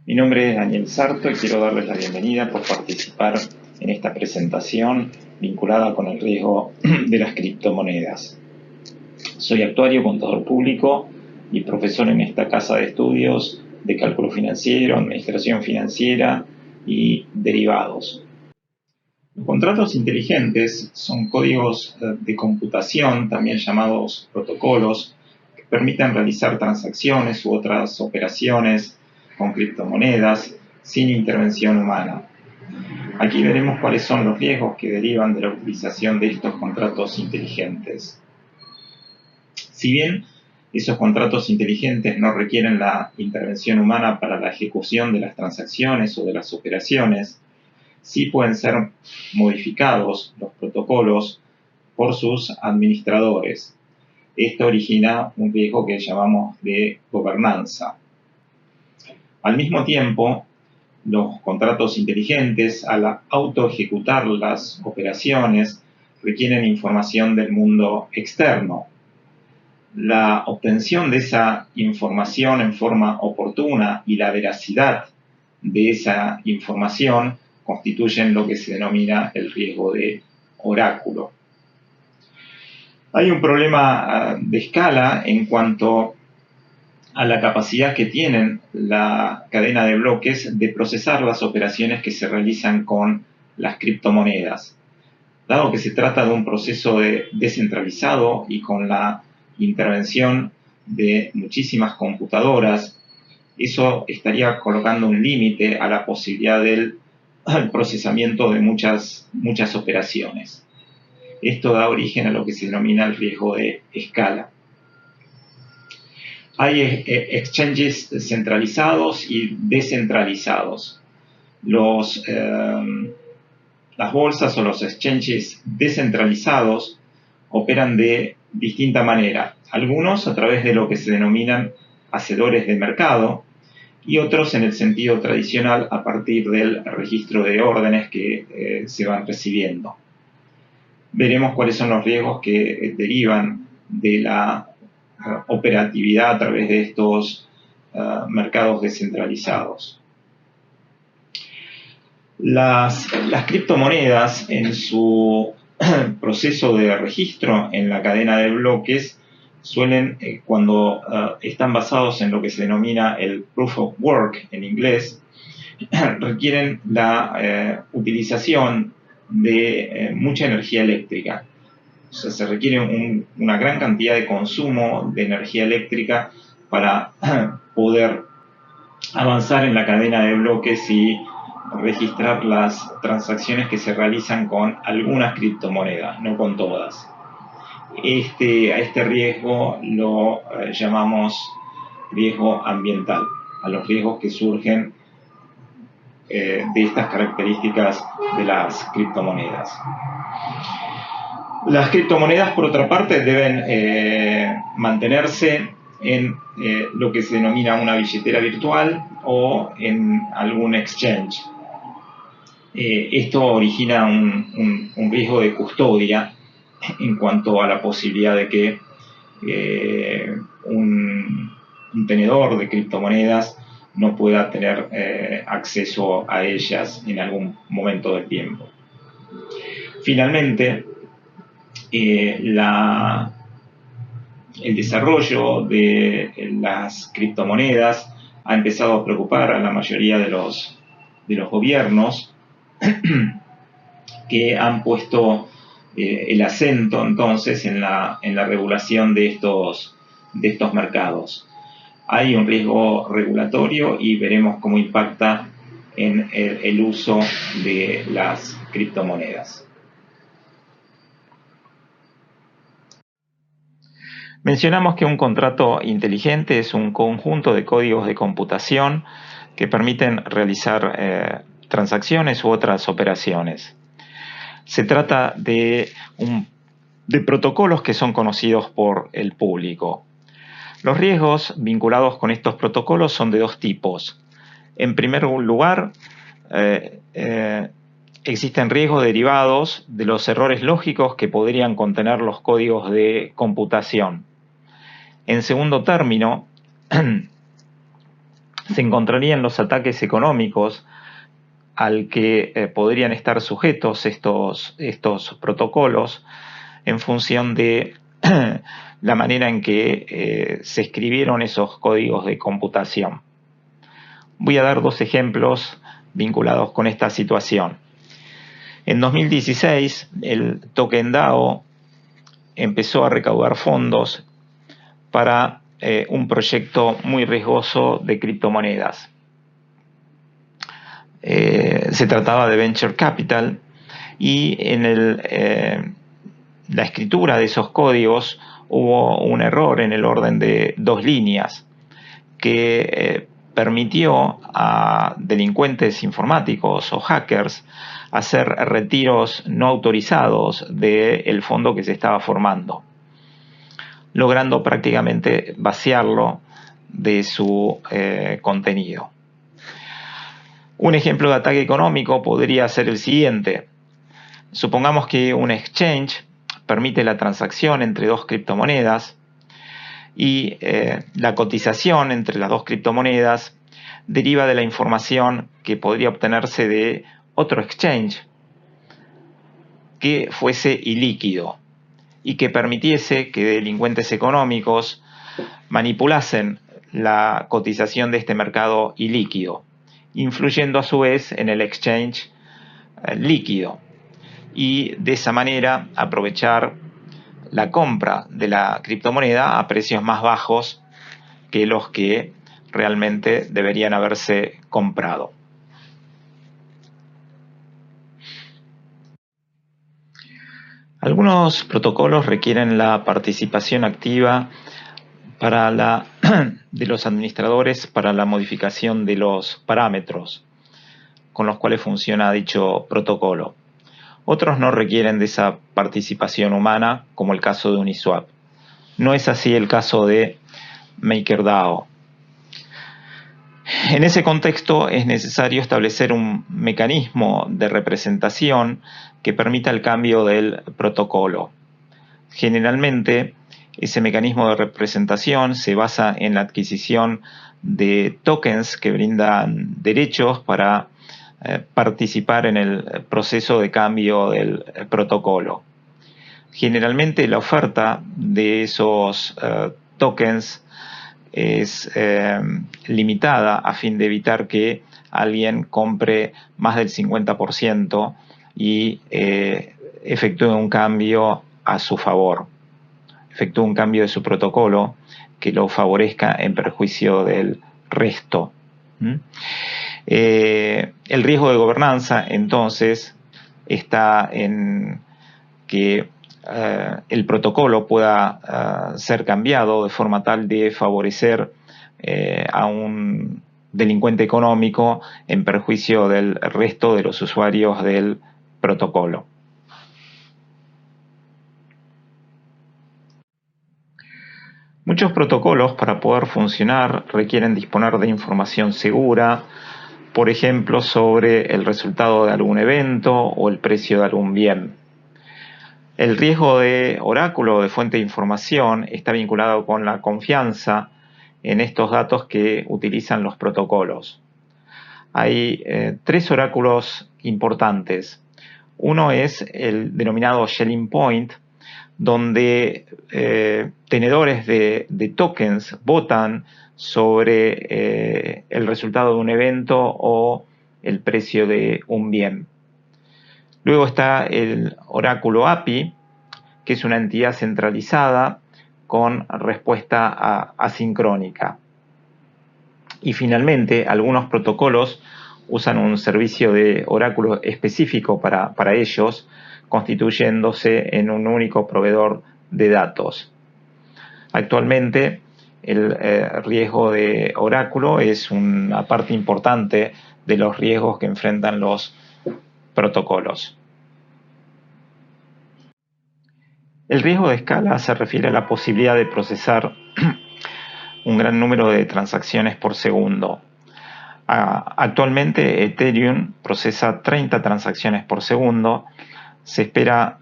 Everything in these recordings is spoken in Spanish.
Mi nombre es Daniel Sarto y quiero darles la bienvenida por participar en esta presentación vinculada con el riesgo de las criptomonedas. Soy actuario, contador público y profesor en esta casa de estudios de cálculo financiero, administración financiera y derivados. Los contratos inteligentes son códigos de computación, también llamados protocolos, que permiten realizar transacciones u otras operaciones con criptomonedas sin intervención humana. Aquí veremos cuáles son los riesgos que derivan de la utilización de estos contratos inteligentes. Si bien esos contratos inteligentes no requieren la intervención humana para la ejecución de las transacciones o de las operaciones, sí pueden ser modificados los protocolos por sus administradores. Esto origina un riesgo que llamamos de gobernanza. Al mismo tiempo, los contratos inteligentes, al autoejecutar las operaciones, requieren información del mundo externo. La obtención de esa información en forma oportuna y la veracidad de esa información constituyen lo que se denomina el riesgo de oráculo. Hay un problema de escala en cuanto a la capacidad que tienen la cadena de bloques de procesar las operaciones que se realizan con las criptomonedas. Dado que se trata de un proceso descentralizado y con la intervención de muchísimas computadoras, eso estaría colocando un límite a la posibilidad del procesamiento de muchas operaciones. Esto da origen a lo que se denomina el riesgo de escala. Hay exchanges centralizados y descentralizados. Las bolsas o los exchanges descentralizados operan de distinta manera. Algunos a través de lo que se denominan hacedores de mercado y otros en el sentido tradicional a partir del registro de órdenes que se van recibiendo. Veremos cuáles son los riesgos que derivan de la operatividad a través de estos mercados descentralizados. Las criptomonedas en su proceso de registro en la cadena de bloques suelen, cuando están basados en lo que se denomina el proof of work en inglés, requieren la utilización de mucha energía eléctrica. O sea, se requiere una gran cantidad de consumo de energía eléctrica para poder avanzar en la cadena de bloques y registrar las transacciones que se realizan con algunas criptomonedas, no con todas. A este riesgo lo llamamos riesgo ambiental, a los riesgos que surgen de estas características de las criptomonedas. Las criptomonedas, por otra parte, deben mantenerse en lo que se denomina una billetera virtual o en algún exchange. Esto origina un riesgo de custodia en cuanto a la posibilidad de que un tenedor de criptomonedas no pueda tener acceso a ellas en algún momento del tiempo. Finalmente, el desarrollo de las criptomonedas ha empezado a preocupar a la mayoría de los gobiernos que han puesto el acento entonces en la regulación de estos mercados. Hay un riesgo regulatorio y veremos cómo impacta en el uso de las criptomonedas. Mencionamos que un contrato inteligente es un conjunto de códigos de computación que permiten realizar transacciones u otras operaciones. Se trata de protocolos que son conocidos por el público. Los riesgos vinculados con estos protocolos son de dos tipos. En primer lugar, existen riesgos derivados de los errores lógicos que podrían contener los códigos de computación. En segundo término, se encontrarían los ataques económicos al que podrían estar sujetos estos protocolos en función de la manera en que se escribieron esos códigos de computación. Voy a dar dos ejemplos vinculados con esta situación. En 2016, el token DAO empezó a recaudar fondos para un proyecto muy riesgoso de criptomonedas. Se trataba de Venture Capital y en la escritura de esos códigos hubo un error en el orden de 2 líneas que permitió a delincuentes informáticos o hackers hacer retiros no autorizados del fondo que se estaba formando, logrando prácticamente vaciarlo de su contenido. Un ejemplo de ataque económico podría ser el siguiente. Supongamos que un exchange permite la transacción entre dos criptomonedas y la cotización entre las dos criptomonedas deriva de la información que podría obtenerse de otro exchange que fuese ilíquido y que permitiese que delincuentes económicos manipulasen la cotización de este mercado ilíquido, influyendo a su vez en el exchange líquido, y de esa manera aprovechar la compra de la criptomoneda a precios más bajos que los que realmente deberían haberse comprado. Algunos protocolos requieren la participación activa de los administradores para la modificación de los parámetros con los cuales funciona dicho protocolo. Otros no requieren de esa participación humana, como el caso de Uniswap. No es así el caso de MakerDAO. En ese contexto es necesario establecer un mecanismo de representación que permita el cambio del protocolo. Generalmente, ese mecanismo de representación se basa en la adquisición de tokens que brindan derechos para participar en el proceso de cambio del protocolo. Generalmente la oferta de esos tokens es limitada a fin de evitar que alguien compre más del 50% y efectúe un cambio a su favor, efectúe un cambio de su protocolo que lo favorezca en perjuicio del resto. El riesgo de gobernanza, entonces, está en que el protocolo pueda ser cambiado de forma tal de favorecer a un delincuente económico en perjuicio del resto de los usuarios del protocolo. Muchos protocolos, para poder funcionar, requieren disponer de información segura, por ejemplo, sobre el resultado de algún evento o el precio de algún bien. El riesgo de oráculo o de fuente de información está vinculado con la confianza en estos datos que utilizan los protocolos. Hay 3 oráculos importantes. Uno es el denominado Shelling Point, donde tenedores de tokens votan sobre el resultado de un evento o el precio de un bien. Luego está el oráculo API, que es una entidad centralizada con respuesta asincrónica. Y finalmente, algunos protocolos usan un servicio de oráculo específico para ellos, constituyéndose en un único proveedor de datos. Actualmente, el riesgo de oráculo es una parte importante de los riesgos que enfrentan los protocolos. El riesgo de escala se refiere a la posibilidad de procesar un gran número de transacciones por segundo. Actualmente Ethereum procesa 30 transacciones por segundo. Se espera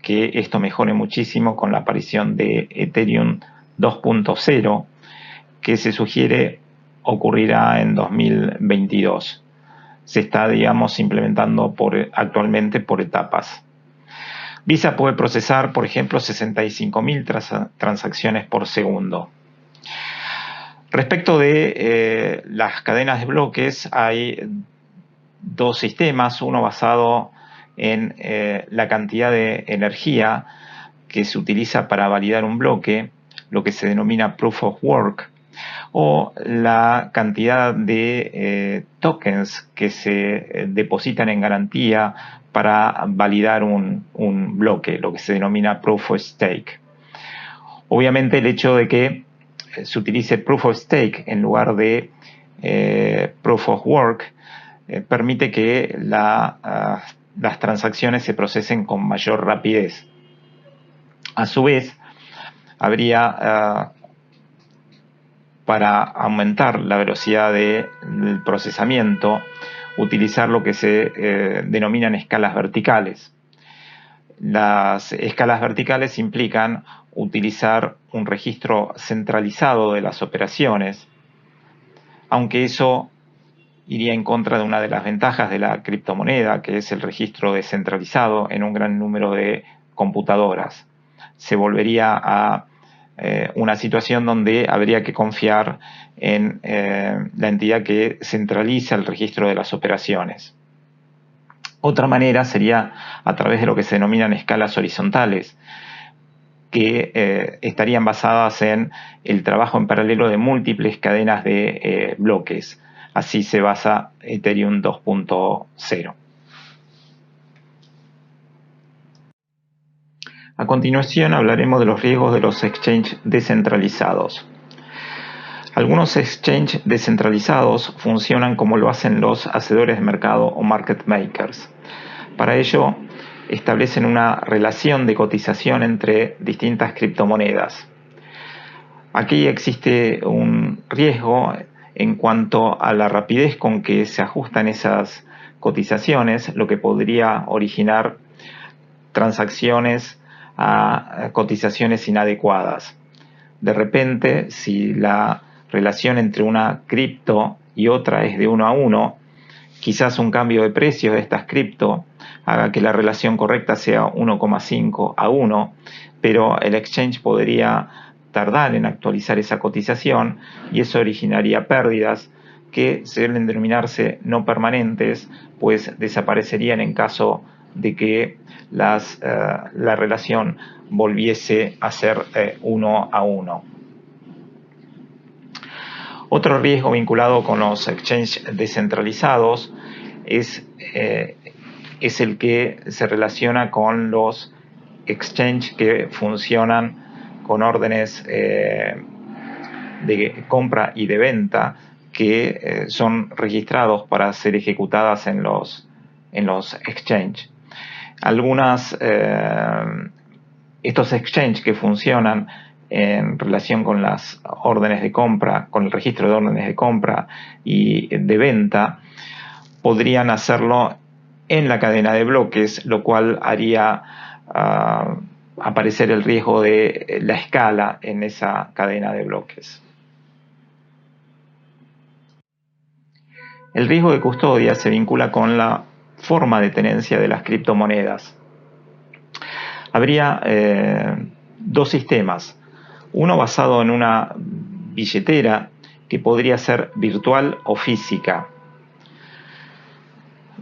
que esto mejore muchísimo con la aparición de Ethereum 2.0, que se sugiere ocurrirá en 2022. Se está, digamos, implementando actualmente por etapas. Visa puede procesar, por ejemplo, 65.000 transacciones por segundo. Respecto de las cadenas de bloques, hay dos sistemas, uno basado en la cantidad de energía que se utiliza para validar un bloque, lo que se denomina Proof of Work, o la cantidad de tokens que se depositan en garantía para validar un bloque, lo que se denomina Proof of Stake. Obviamente el hecho de que se utilice Proof of Stake en lugar de Proof of Work permite que las transacciones se procesen con mayor rapidez. A su vez, habría para aumentar la velocidad del procesamiento, utilizar lo que se denominan escalas verticales. Las escalas verticales implican utilizar un registro centralizado de las operaciones, aunque eso iría en contra de una de las ventajas de la criptomoneda, que es el registro descentralizado en un gran número de computadoras. Se volvería a una situación donde habría que confiar en la entidad que centraliza el registro de las operaciones. Otra manera sería a través de lo que se denominan escalas horizontales, que estarían basadas en el trabajo en paralelo de múltiples cadenas de bloques. Así se basa Ethereum 2.0. A continuación hablaremos de los riesgos de los exchanges descentralizados. Algunos exchanges descentralizados funcionan como lo hacen los hacedores de mercado o market makers. Para ello, establecen una relación de cotización entre distintas criptomonedas. Aquí existe un riesgo en cuanto a la rapidez con que se ajustan esas cotizaciones, lo que podría originar transacciones a cotizaciones inadecuadas. De repente, si la relación entre una cripto y otra es de 1 a 1, quizás un cambio de precio de estas cripto haga que la relación correcta sea 1,5 a 1, pero el exchange podría tardar en actualizar esa cotización y eso originaría pérdidas que suelen denominarse no permanentes, pues desaparecerían en caso de que la relación volviese a ser 1 a 1. Otro riesgo vinculado con los exchanges descentralizados es el que se relaciona con los exchanges que funcionan con órdenes de compra y de venta que son registrados para ser ejecutadas en los exchanges. Estos exchanges que funcionan en relación con las órdenes de compra, con el registro de órdenes de compra y de venta, podrían hacerlo en la cadena de bloques, lo cual haría aparecer el riesgo de la escala en esa cadena de bloques. El riesgo de custodia se vincula con la forma de tenencia de las criptomonedas. Habría dos sistemas, uno basado en una billetera que podría ser virtual o física.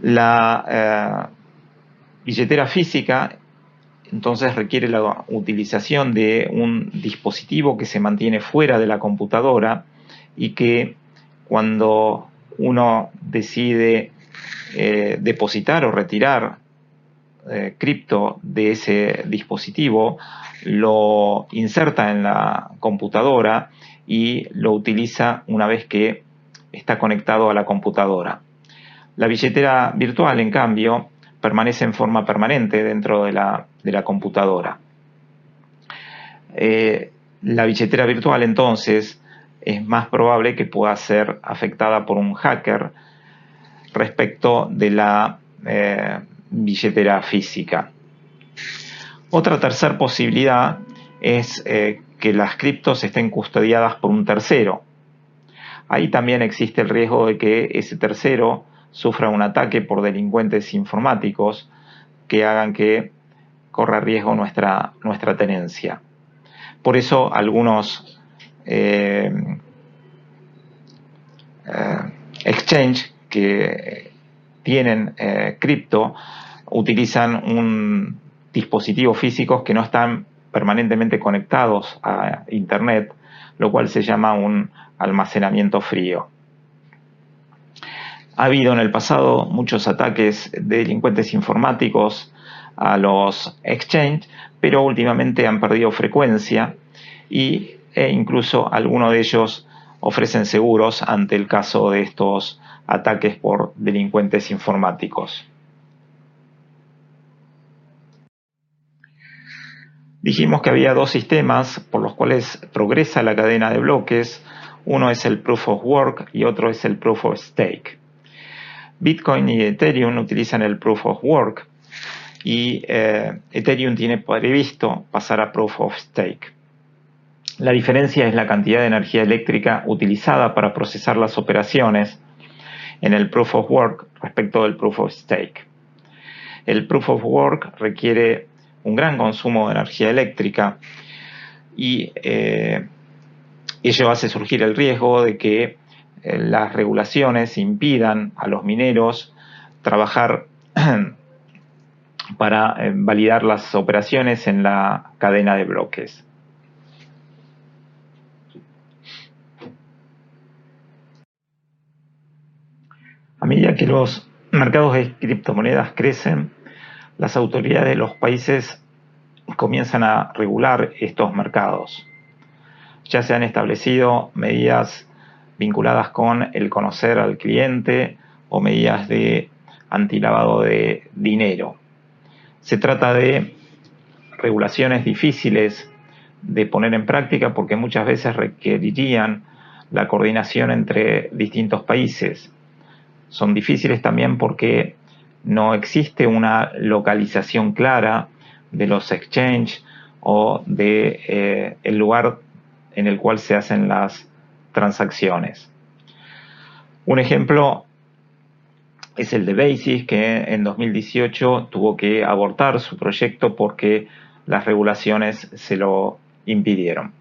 La billetera física entonces requiere la utilización de un dispositivo que se mantiene fuera de la computadora y que cuando uno decide depositar o retirar cripto de ese dispositivo, lo inserta en la computadora y lo utiliza una vez que está conectado a la computadora. La billetera virtual, en cambio, permanece en forma permanente dentro de la computadora. La billetera virtual, entonces, es más probable que pueda ser afectada por un hacker respecto de la billetera física. Otra tercera posibilidad es que las criptos estén custodiadas por un tercero. ahí también existe el riesgo de que ese tercero sufra un ataque por delincuentes informáticos que hagan que corra riesgo nuestra tenencia. Por eso algunos exchange que tienen cripto utilizan un dispositivos físicos que no están permanentemente conectados a Internet, lo cual se llama un almacenamiento frío. Ha habido en el pasado muchos ataques de delincuentes informáticos a los exchange, pero últimamente han perdido frecuencia e incluso algunos de ellos ofrecen seguros ante el caso de estos ataques por delincuentes informáticos. Dijimos que había dos sistemas por los cuales progresa la cadena de bloques. Uno es el Proof of Work y otro es el Proof of Stake. Bitcoin y Ethereum utilizan el Proof of Work y Ethereum tiene previsto pasar a Proof of Stake. La diferencia es la cantidad de energía eléctrica utilizada para procesar las operaciones en el Proof of Work respecto del Proof of Stake. El Proof of Work requiere un gran consumo de energía eléctrica y ello hace surgir el riesgo de que las regulaciones impidan a los mineros trabajar para validar las operaciones en la cadena de bloques. A medida que los mercados de criptomonedas crecen, las autoridades de los países comienzan a regular estos mercados. Ya se han establecido medidas vinculadas con el conocer al cliente o medidas de antilavado de dinero. Se trata de regulaciones difíciles de poner en práctica porque muchas veces requerirían la coordinación entre distintos países. Son difíciles también porque no existe una localización clara de los exchanges o de el lugar en el cual se hacen las transacciones. Un ejemplo es el de Basis, que en 2018 tuvo que abortar su proyecto porque las regulaciones se lo impidieron.